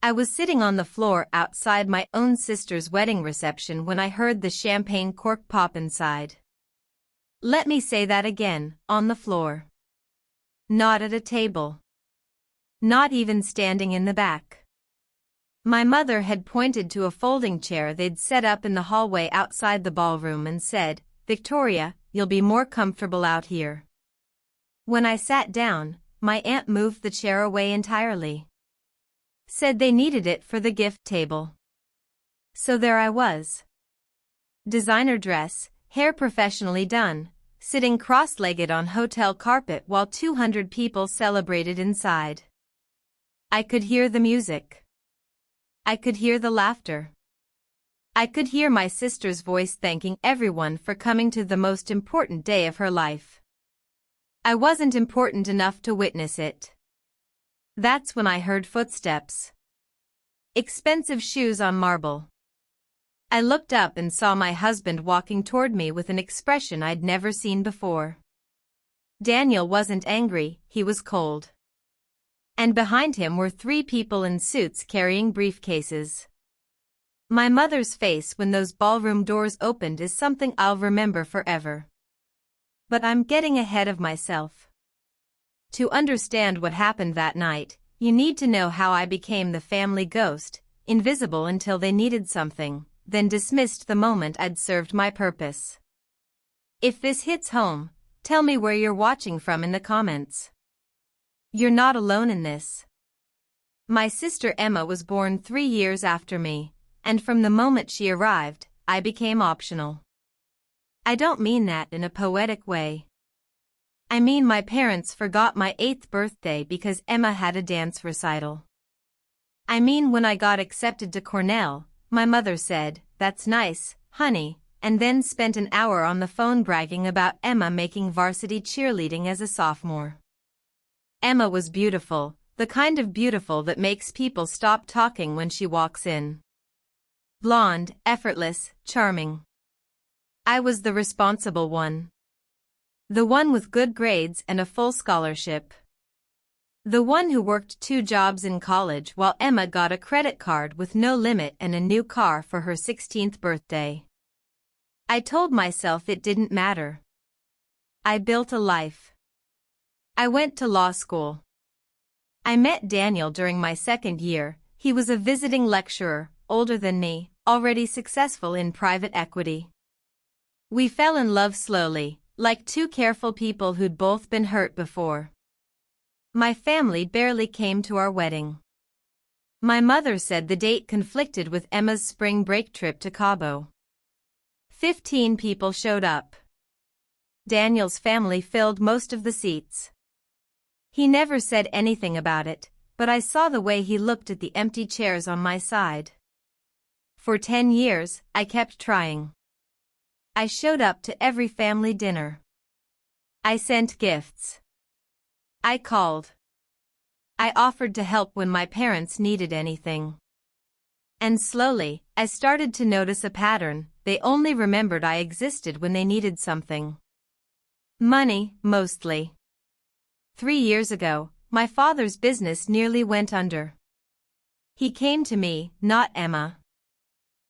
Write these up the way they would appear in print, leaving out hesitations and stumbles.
I was sitting on the floor outside my own sister's wedding reception when I heard the champagne cork pop inside. Let me say that again, on the floor. Not at a table. Not even standing in the back. My mother had pointed to a folding chair they'd set up in the hallway outside the ballroom and said, "Victoria, you'll be more comfortable out here." When I sat down, my aunt moved the chair away entirely. Said they needed it for the gift table. So there I was. Designer dress, hair professionally done, sitting cross-legged on hotel carpet while 200 people celebrated inside. I could hear the music. I could hear the laughter. I could hear my sister's voice thanking everyone for coming to the most important day of her life. I wasn't important enough to witness it. That's when I heard footsteps. Expensive shoes on marble. I looked up and saw my husband walking toward me with an expression I'd never seen before. Daniel wasn't angry, he was cold. And behind him were 3 people in suits carrying briefcases. My mother's face when those ballroom doors opened is something I'll remember forever. But I'm getting ahead of myself. To understand what happened that night, you need to know how I became the family ghost, invisible until they needed something, then dismissed the moment I'd served my purpose. If this hits home, tell me where you're watching from in the comments. You're not alone in this. My sister Emma was born 3 years after me, and from the moment she arrived, I became optional. I don't mean that in a poetic way. I mean my parents forgot my 8th birthday because Emma had a dance recital. I mean when I got accepted to Cornell, my mother said, "That's nice, honey," and then spent an hour on the phone bragging about Emma making varsity cheerleading as a sophomore. Emma was beautiful, the kind of beautiful that makes people stop talking when she walks in. Blonde, effortless, charming. I was the responsible one. The one with good grades and a full scholarship. The one who worked 2 jobs in college while Emma got a credit card with no limit and a new car for her 16th birthday. I told myself it didn't matter. I built a life. I went to law school. I met Daniel during my 2nd year. He was a visiting lecturer, older than me, already successful in private equity. We fell in love slowly, like 2 careful people who'd both been hurt before. My family barely came to our wedding. My mother said the date conflicted with Emma's spring break trip to Cabo. 15 people showed up. Daniel's family filled most of the seats. He never said anything about it, but I saw the way he looked at the empty chairs on my side. For 10 years, I kept trying. I showed up to every family dinner. I sent gifts. I called. I offered to help when my parents needed anything. And slowly, I started to notice a pattern. They only remembered I existed when they needed something. Money, mostly. 3 years ago, my father's business nearly went under. He came to me, not Emma.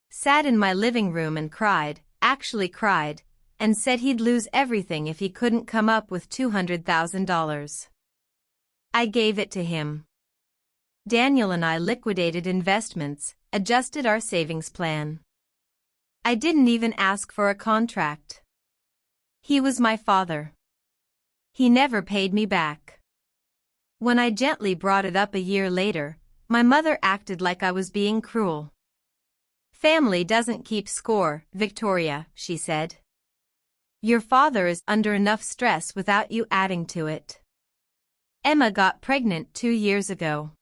Sat in my living room and cried, actually cried, and said he'd lose everything if he couldn't come up with $200,000. I gave it to him. Daniel and I liquidated investments, adjusted our savings plan. I didn't even ask for a contract. He was my father. He never paid me back. When I gently brought it up a year later, my mother acted like I was being cruel. "Family doesn't keep score, Victoria," she said. "Your father is under enough stress without you adding to it." Emma got pregnant 2 years ago.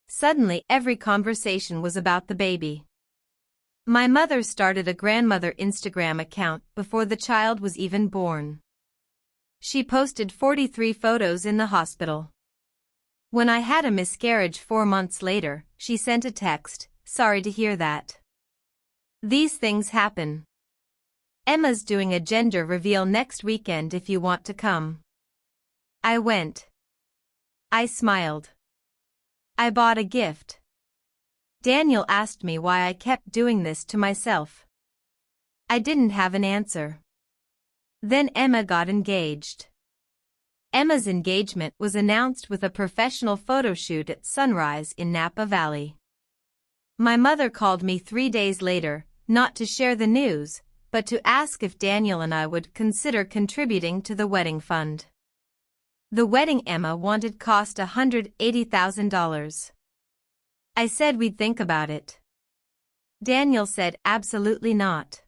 Suddenly every conversation was about the baby. My mother started a grandmother Instagram account before the child was even born. She posted 43 photos in the hospital. When I had a miscarriage 4 months later, she sent a text, "Sorry to hear that. These things happen. Emma's doing a gender reveal next weekend if you want to come." I went. I smiled. I bought a gift. Daniel asked me why I kept doing this to myself. I didn't have an answer. Then Emma got engaged. Emma's engagement was announced with a professional photo shoot at sunrise in Napa Valley. My mother called me 3 days later, not to share the news, but to ask if Daniel and I would consider contributing to the wedding fund. The wedding Emma wanted cost $180,000. I said we'd think about it. Daniel said absolutely not.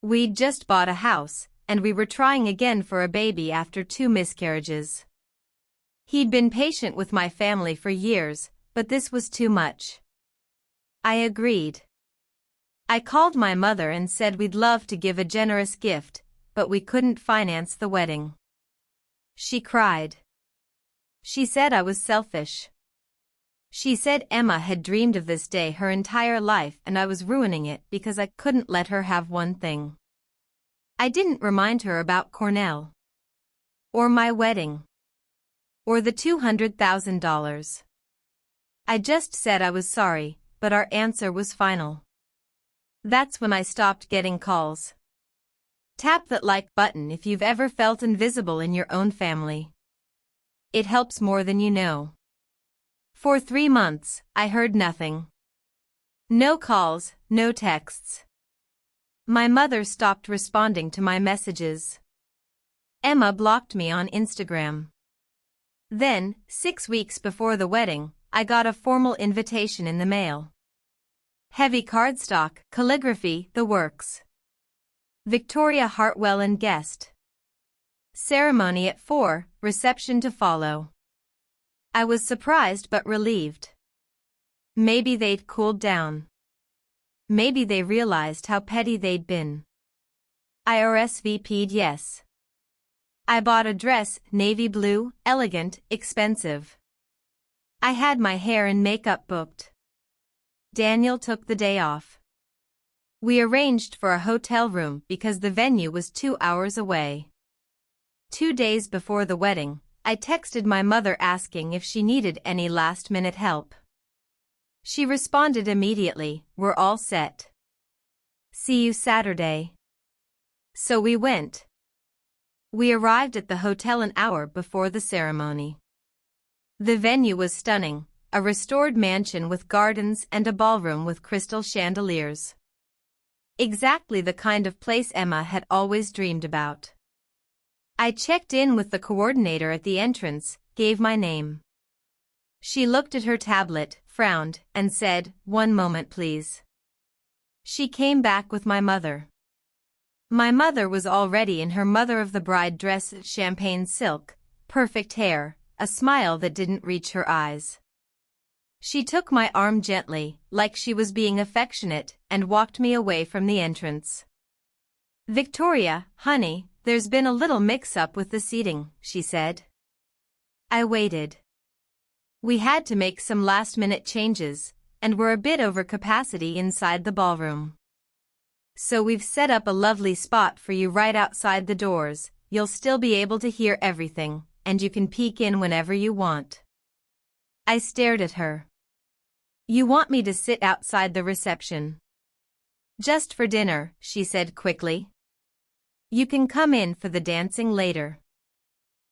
We'd just bought a house, and we were trying again for a baby after 2 miscarriages. He'd been patient with my family for years, but this was too much. I agreed. I called my mother and said we'd love to give a generous gift, but we couldn't finance the wedding. She cried. She said I was selfish. She said Emma had dreamed of this day her entire life and I was ruining it because I couldn't let her have one thing. I didn't remind her about Cornell. Or my wedding. Or the $200,000. I just said I was sorry, but our answer was final. That's when I stopped getting calls. Tap that like button if you've ever felt invisible in your own family. It helps more than you know. For 3 months, I heard nothing. No calls, no texts. My mother stopped responding to my messages. Emma blocked me on Instagram. Then, 6 weeks before the wedding, I got a formal invitation in the mail. Heavy cardstock, calligraphy, the works. Victoria Hartwell and guest. Ceremony at 4, reception to follow. I was surprised but relieved. Maybe they'd cooled down. Maybe they realized how petty they'd been. I RSVP'd yes. I bought a dress, navy blue, elegant, expensive. I had my hair and makeup booked. Daniel took the day off. We arranged for a hotel room because the venue was 2 hours away. 2 days before the wedding, I texted my mother asking if she needed any last-minute help. She responded immediately, "We're all set. See you Saturday." So we went. We arrived at the hotel an hour before the ceremony. The venue was stunning, a restored mansion with gardens and a ballroom with crystal chandeliers. Exactly the kind of place Emma had always dreamed about. I checked in with the coordinator at the entrance, gave my name. She looked at her tablet, frowned, and said, "1 moment please." She came back with my mother. My mother was already in her mother of the bride dress, champagne silk, perfect hair, a smile that didn't reach her eyes. She took my arm gently, like she was being affectionate, and walked me away from the entrance. "Victoria, honey, there's been a little mix-up with the seating," she said. I waited. We had to make some last-minute changes, and we're a bit over capacity inside the ballroom. So we've set up a lovely spot for you right outside the doors. You'll still be able to hear everything, and you can peek in whenever you want. I stared at her. "You want me to sit outside the reception?" "Just for dinner," she said quickly. "You can come in for the dancing later.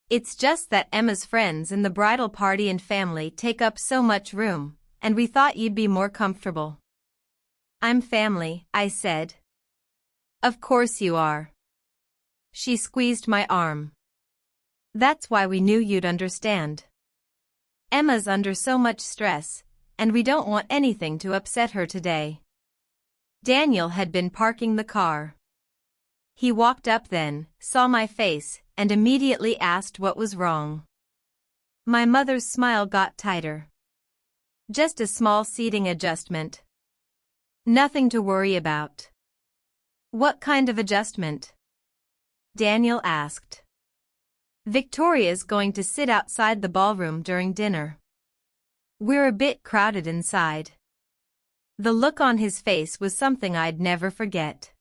It's just that Emma's friends and the bridal party and family take up so much room, and we thought you'd be more comfortable." "I'm family," I said. "Of course you are." She squeezed my arm. "That's why we knew you'd understand. Emma's under so much stress, and we don't want anything to upset her today." Daniel had been parking the car. He walked up then, saw my face, and immediately asked what was wrong. My mother's smile got tighter. "Just a small seating adjustment. Nothing to worry about." "What kind of adjustment?" Daniel asked. "Victoria's going to sit outside the ballroom during dinner. We're a bit crowded inside." The look on his face was something I'd never forget.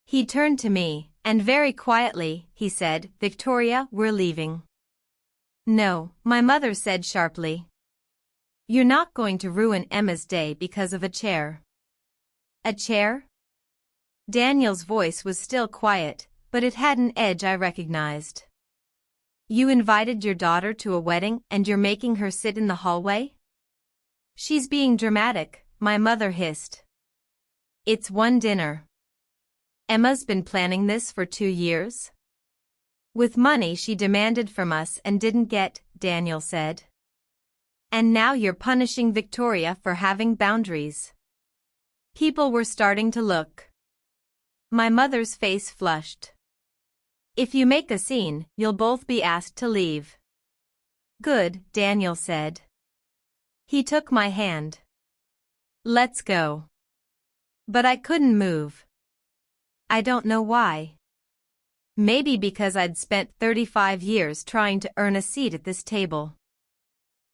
He turned to me, and very quietly, he said, "Victoria, we're leaving." "No," my mother said sharply. You're not going to ruin Emma's day because of a chair. A chair? Daniel's voice was still quiet, but it had an edge I recognized. You invited your daughter to a wedding and you're making her sit in the hallway? She's being dramatic, my mother hissed. It's one dinner. Emma's been planning this for 2 years. With money she demanded from us and didn't get, Daniel said. And now you're punishing Victoria for having boundaries. People were starting to look. My mother's face flushed. If you make a scene, you'll both be asked to leave. Good, Daniel said. He took my hand. Let's go. But I couldn't move. I don't know why. Maybe because I'd spent 35 years trying to earn a seat at this table.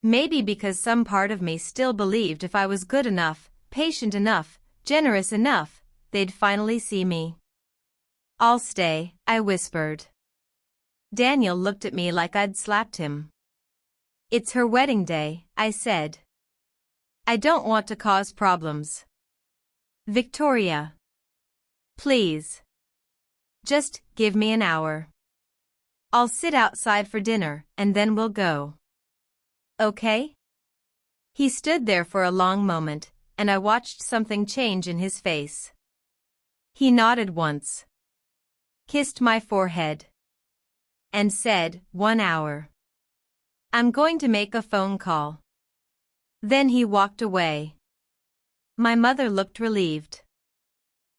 Maybe because some part of me still believed if I was good enough, patient enough, generous enough, they'd finally see me. I'll stay, I whispered. Daniel looked at me like I'd slapped him. It's her wedding day, I said. I don't want to cause problems. Victoria. Please. Just give me an hour. I'll sit outside for dinner, and then we'll go. Okay? He stood there for a long moment, and I watched something change in his face. He nodded once, kissed my forehead, and said, 1 hour. I'm going to make a phone call. Then he walked away. My mother looked relieved.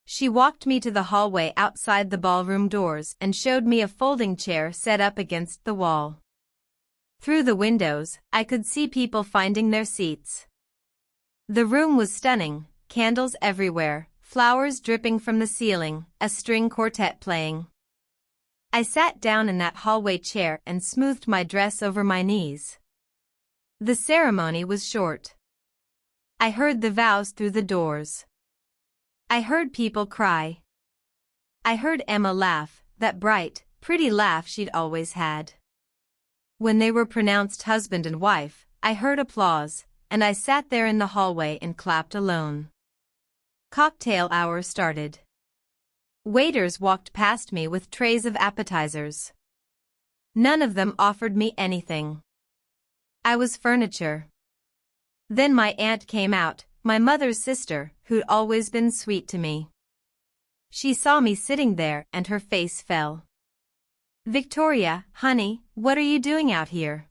She walked me to the hallway outside the ballroom doors and showed me a folding chair set up against the wall. Through the windows, I could see people finding their seats. The room was stunning, candles everywhere, flowers dripping from the ceiling, a string quartet playing. I sat down in that hallway chair and smoothed my dress over my knees. The ceremony was short. I heard the vows through the doors. I heard people cry. I heard Emma laugh, that bright, pretty laugh she'd always had. When they were pronounced husband and wife, I heard applause, and I sat there in the hallway and clapped alone. Cocktail hour started. Waiters walked past me with trays of appetizers. None of them offered me anything. I was furniture. Then my aunt came out, my mother's sister, who'd always been sweet to me. She saw me sitting there and her face fell. Victoria, honey, what are you doing out here?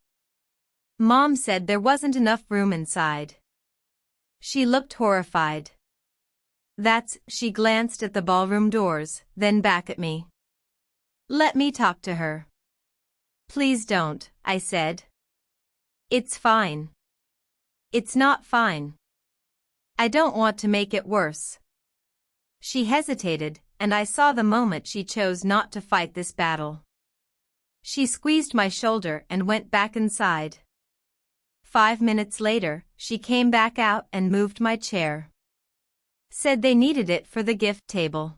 Mom said there wasn't enough room inside. She looked horrified. She glanced at the ballroom doors, then back at me. Let me talk to her. Please don't, I said. It's fine. It's not fine. I don't want to make it worse. She hesitated, and I saw the moment she chose not to fight this battle. She squeezed my shoulder and went back inside. 5 minutes later, she came back out and moved my chair. Said they needed it for the gift table.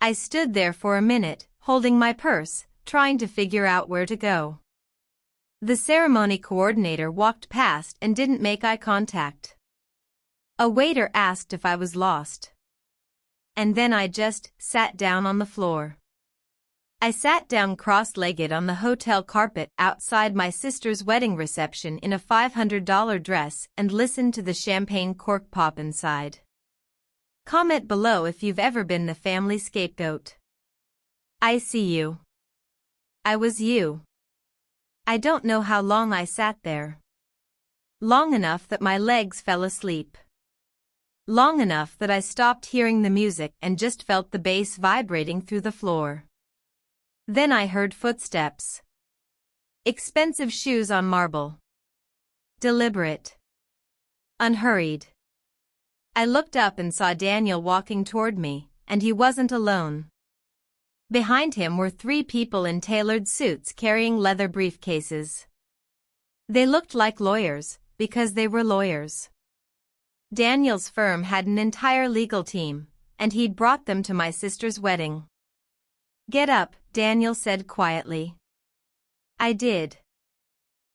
I stood there for a minute, holding my purse, trying to figure out where to go. The ceremony coordinator walked past and didn't make eye contact. A waiter asked if I was lost. And then I just sat down on the floor. I sat down cross-legged on the hotel carpet outside my sister's wedding reception in a $500 dress and listened to the champagne cork pop inside. Comment below if you've ever been the family scapegoat. I see you. I was you. I don't know how long I sat there. Long enough that my legs fell asleep. Long enough that I stopped hearing the music and just felt the bass vibrating through the floor. Then I heard footsteps. Expensive shoes on marble. Deliberate. Unhurried. I looked up and saw Daniel walking toward me, and he wasn't alone. Behind him were 3 people in tailored suits carrying leather briefcases. They looked like lawyers, because they were lawyers. Daniel's firm had an entire legal team, and he'd brought them to my sister's wedding. Get up, Daniel said quietly. I did.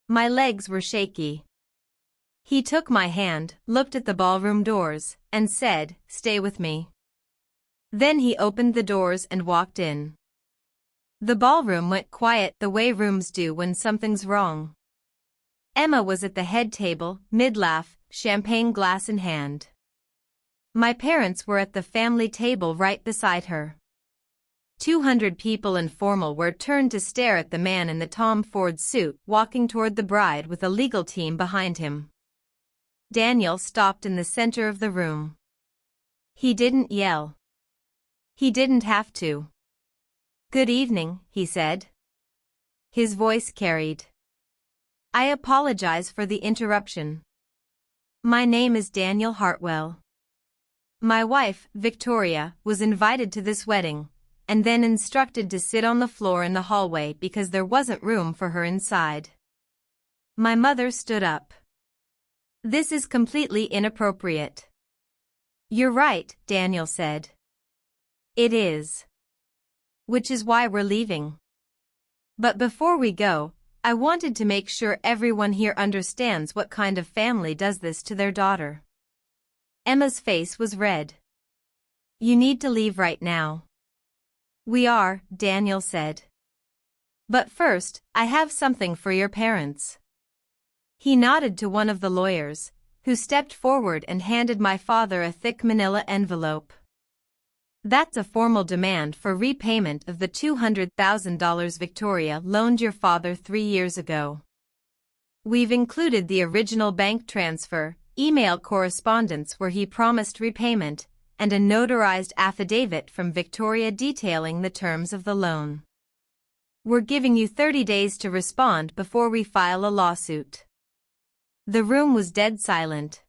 My legs were shaky. He took my hand, looked at the ballroom doors, and said, "Stay with me." Then he opened the doors and walked in. The ballroom went quiet the way rooms do when something's wrong. Emma was at the head table, mid-laugh, champagne glass in hand. My parents were at the family table right beside her. 200 people in formal wear turned to stare at the man in the Tom Ford suit walking toward the bride with a legal team behind him. Daniel stopped in the center of the room. He didn't yell. He didn't have to. "Good evening," he said. His voice carried. "I apologize for the interruption. My name is Daniel Hartwell. My wife, Victoria, was invited to this wedding, and then instructed to sit on the floor in the hallway because there wasn't room for her inside." My mother stood up. "This is completely inappropriate." "You're right," Daniel said. "It is. Which is why we're leaving. But before we go, I wanted to make sure everyone here understands what kind of family does this to their daughter." Emma's face was red. "You need to leave right now." "We are," Daniel said. "But first, I have something for your parents." He nodded to one of the lawyers, who stepped forward and handed my father a thick manila envelope. "That's a formal demand for repayment of the $200,000 Victoria loaned your father 3 years ago. We've included the original bank transfer, email correspondence where he promised repayment, and a notarized affidavit from Victoria detailing the terms of the loan. We're giving you 30 days to respond before we file a lawsuit." The room was dead silent.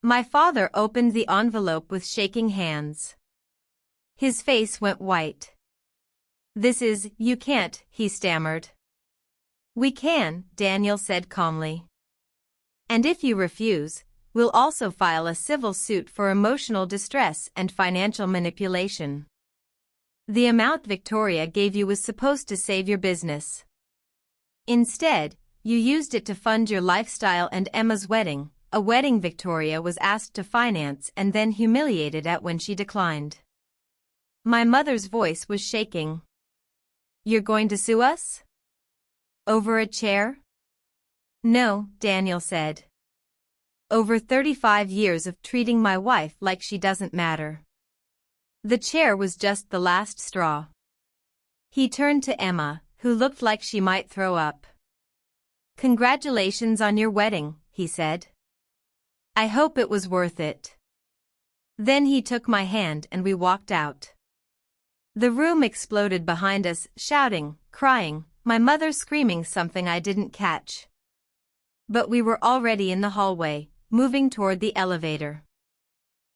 My father opened the envelope with shaking hands. His face went white. You can't," he stammered. "We can," Daniel said calmly. "And if you refuse, we'll also file a civil suit for emotional distress and financial manipulation. The amount Victoria gave you was supposed to save your business. Instead, you used it to fund your lifestyle and Emma's wedding, a wedding Victoria was asked to finance and then humiliated at when she declined." My mother's voice was shaking. "You're going to sue us? Over a chair?" "No," Daniel said. "Over 35 years of treating my wife like she doesn't matter." The chair was just the last straw. He turned to Emma, who looked like she might throw up. "Congratulations on your wedding," he said. "I hope it was worth it." Then he took my hand and we walked out. The room exploded behind us, shouting, crying, my mother screaming something I didn't catch. But we were already in the hallway, moving toward the elevator.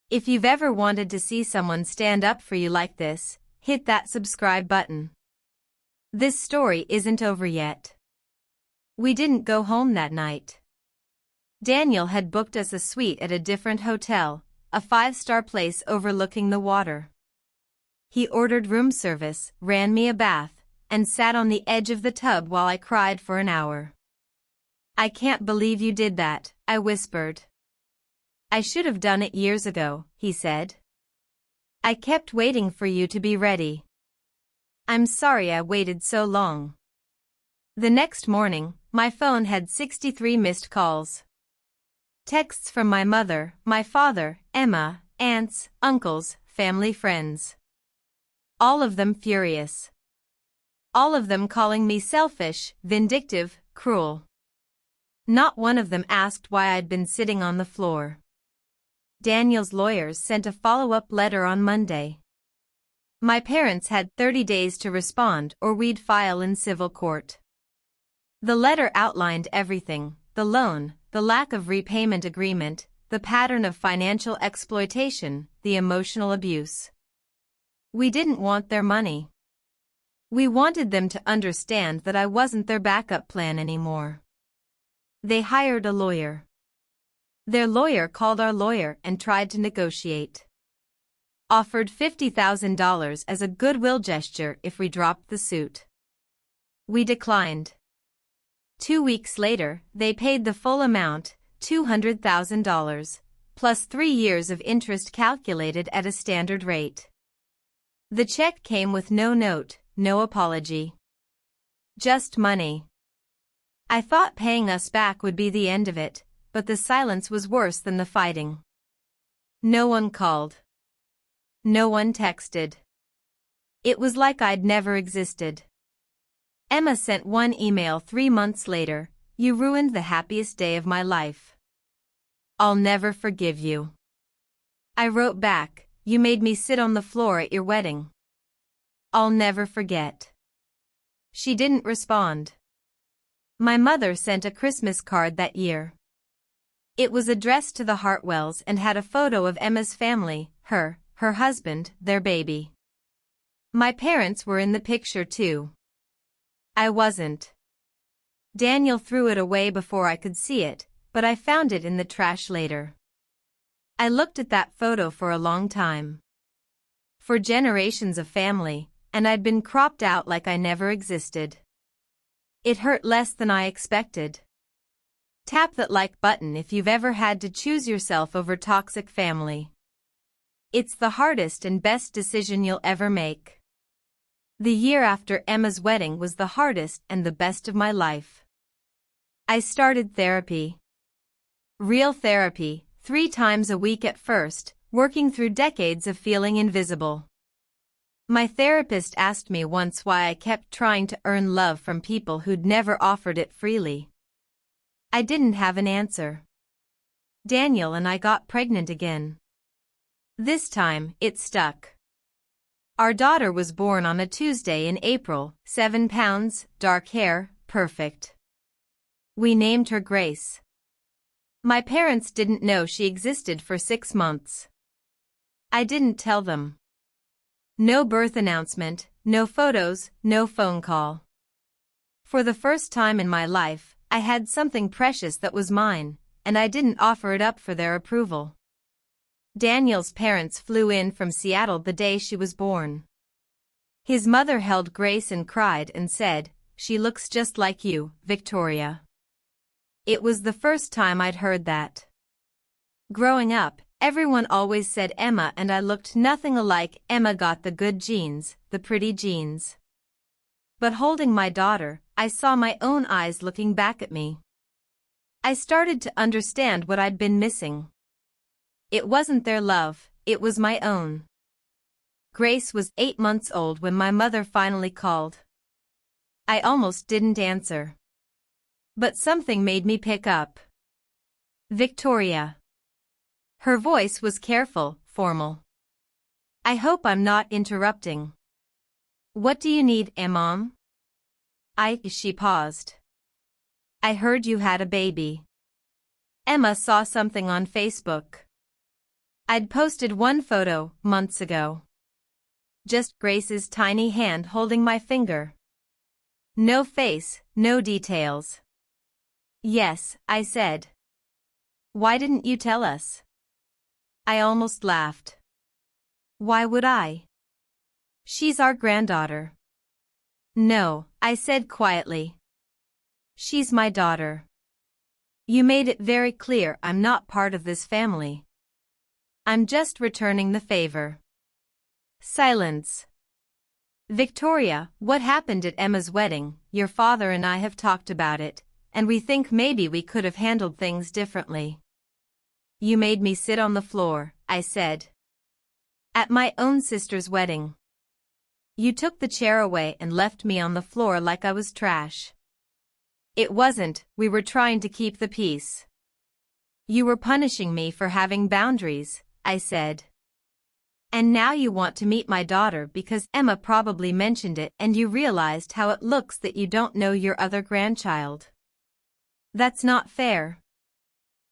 If you've ever wanted to see someone stand up for you like this, hit that subscribe button. This story isn't over yet. We didn't go home that night. Daniel had booked us a suite at a different hotel, a 5-star place overlooking the water. He ordered room service, ran me a bath, and sat on the edge of the tub while I cried for an hour. "I can't believe you did that," I whispered. "I should have done it years ago," he said. "I kept waiting for you to be ready. I'm sorry I waited so long." The next morning, my phone had 63 missed calls. Texts from my mother, my father, Emma, aunts, uncles, family friends. All of them furious. All of them calling me selfish, vindictive, cruel. Not one of them asked why I'd been sitting on the floor. Daniel's lawyers sent a follow-up letter on Monday. My parents had 30 days to respond or we'd file in civil court. The letter outlined everything: the loan, the lack of repayment agreement, the pattern of financial exploitation, the emotional abuse. We didn't want their money. We wanted them to understand that I wasn't their backup plan anymore. They hired a lawyer. Their lawyer called our lawyer and tried to negotiate. Offered $50,000 as a goodwill gesture if we dropped the suit. We declined. 2 weeks later, they paid the full amount, $200,000, plus 3 years of interest calculated at a standard rate. The check came with no note, no apology. Just money. I thought paying us back would be the end of it, but the silence was worse than the fighting. No one called. No one texted. It was like I'd never existed. Emma sent one email 3 months later, "You ruined the happiest day of my life. I'll never forgive you." I wrote back, "You made me sit on the floor at your wedding. I'll never forget." She didn't respond. My mother sent a Christmas card that year. It was addressed to the Hartwells and had a photo of Emma's family, her husband, their baby. My parents were in the picture too. I wasn't. Daniel threw it away before I could see it, but I found it in the trash later. I looked at that photo for a long time. For generations of family, and I'd been cropped out like I never existed. It hurt less than I expected. Tap that like button if you've ever had to choose yourself over toxic family. It's the hardest and best decision you'll ever make. The year after Emma's wedding was the hardest and the best of my life. I started therapy. Real therapy, 3 times a week at first, working through decades of feeling invisible. My therapist asked me once why I kept trying to earn love from people who'd never offered it freely. I didn't have an answer. Daniel and I got pregnant again. This time, it stuck. Our daughter was born on a Tuesday in April, 7 pounds, dark hair, perfect. We named her Grace. My parents didn't know she existed for 6 months. I didn't tell them. No birth announcement, no photos, no phone call. For the first time in my life, I had something precious that was mine, and I didn't offer it up for their approval. Daniel's parents flew in from Seattle the day she was born. His mother held Grace and cried and said, "She looks just like you, Victoria." It was the first time I'd heard that. Growing up, everyone always said Emma and I looked nothing alike. Emma got the good genes, the pretty genes. But holding my daughter, I saw my own eyes looking back at me. I started to understand what I'd been missing. It wasn't their love, it was my own. Grace was 8 months old when my mother finally called. I almost didn't answer. But something made me pick up. "Victoria." Her voice was careful, formal. "I hope I'm not interrupting. What do you need, Mom?" She paused. "I heard you had a baby." Emma saw something on Facebook. I'd posted one photo, months ago. Just Grace's tiny hand holding my finger. No face, no details. "Yes," I said. "Why didn't you tell us?" I almost laughed. "Why would I? She's our granddaughter." "No," I said quietly. "She's my daughter. You made it very clear I'm not part of this family. I'm just returning the favor." Silence. "Victoria, what happened at Emma's wedding? Your father and I have talked about it, and we think maybe we could have handled things differently." "You made me sit on the floor," I said. "At my own sister's wedding. You took the chair away and left me on the floor like I was trash." "It wasn't, we were trying to keep the peace." "You were punishing me for having boundaries," I said. "And now you want to meet my daughter because Emma probably mentioned it and you realized how it looks that you don't know your other grandchild. That's not fair."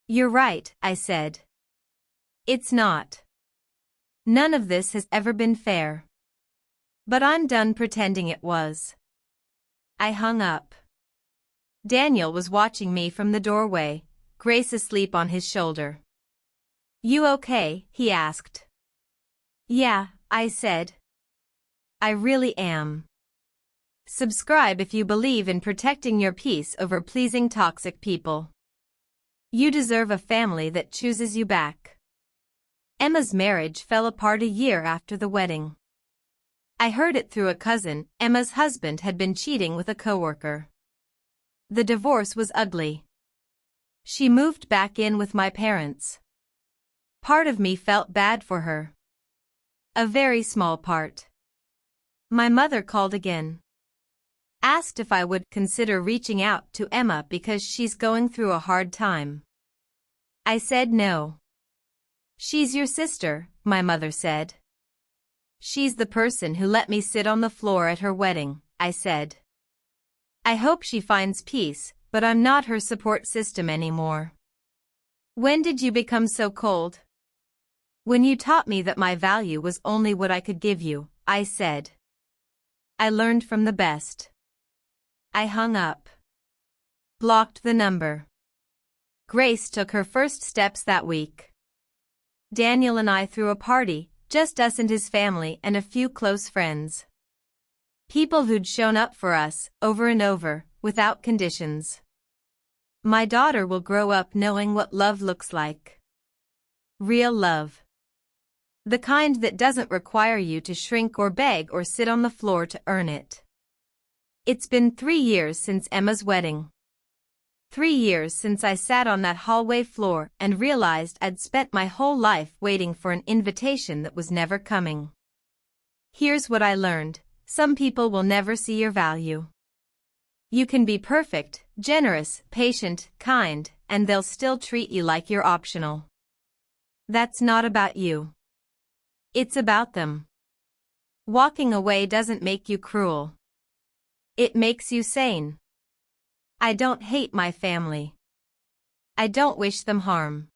"You're right," I said. "It's not. None of this has ever been fair. But I'm done pretending it was." I hung up. Daniel was watching me from the doorway, Grace asleep on his shoulder. "You okay?" he asked. "Yeah," I said. "I really am." Subscribe if you believe in protecting your peace over pleasing toxic people. You deserve a family that chooses you back. Emma's marriage fell apart a year after the wedding. I heard it through a cousin. Emma's husband had been cheating with a coworker. The divorce was ugly. She moved back in with my parents. Part of me felt bad for her. A very small part. My mother called again. Asked if I would consider reaching out to Emma because she's going through a hard time. I said no. She's your sister, my mother said. She's the person who let me sit on the floor at her wedding, I said. I hope she finds peace, but I'm not her support system anymore. When did you become so cold? When you taught me that my value was only what I could give you, I said. I learned from the best. I hung up. Blocked the number. Grace took her first steps that week. Daniel and I threw a party, just us and his family and a few close friends. People who'd shown up for us, over and over, without conditions. My daughter will grow up knowing what love looks like. Real love. The kind that doesn't require you to shrink or beg or sit on the floor to earn it. It's been 3 years since Emma's wedding. 3 years since I sat on that hallway floor and realized I'd spent my whole life waiting for an invitation that was never coming. Here's what I learned: some people will never see your value. You can be perfect, generous, patient, kind, and they'll still treat you like you're optional. That's not about you. It's about them. Walking away doesn't make you cruel. It makes you sane. I don't hate my family. I don't wish them harm.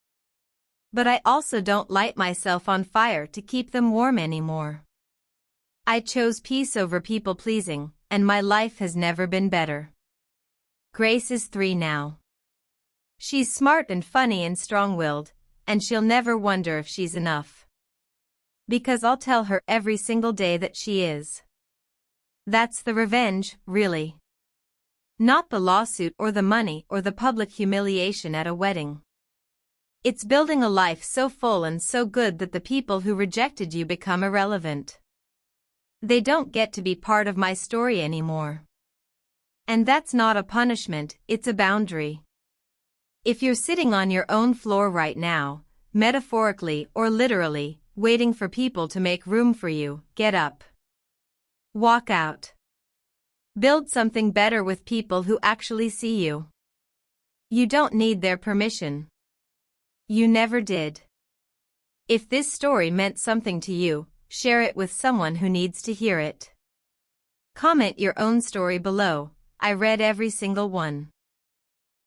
But I also don't light myself on fire to keep them warm anymore. I chose peace over people-pleasing, and my life has never been better. Grace is 3 now. She's smart and funny and strong-willed, and she'll never wonder if she's enough. Because I'll tell her every single day that she is. That's the revenge, really. Not the lawsuit or the money or the public humiliation at a wedding. It's building a life so full and so good that the people who rejected you become irrelevant. They don't get to be part of my story anymore. And that's not a punishment, it's a boundary. If you're sitting on your own floor right now, metaphorically or literally, waiting for people to make room for you, get up. Walk out. Build something better with people who actually see you. You don't need their permission. You never did. If this story meant something to you, share it with someone who needs to hear it. Comment your own story below. I read every single one.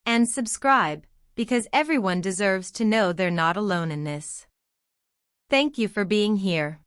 And subscribe, because everyone deserves to know they're not alone in this. Thank you for being here.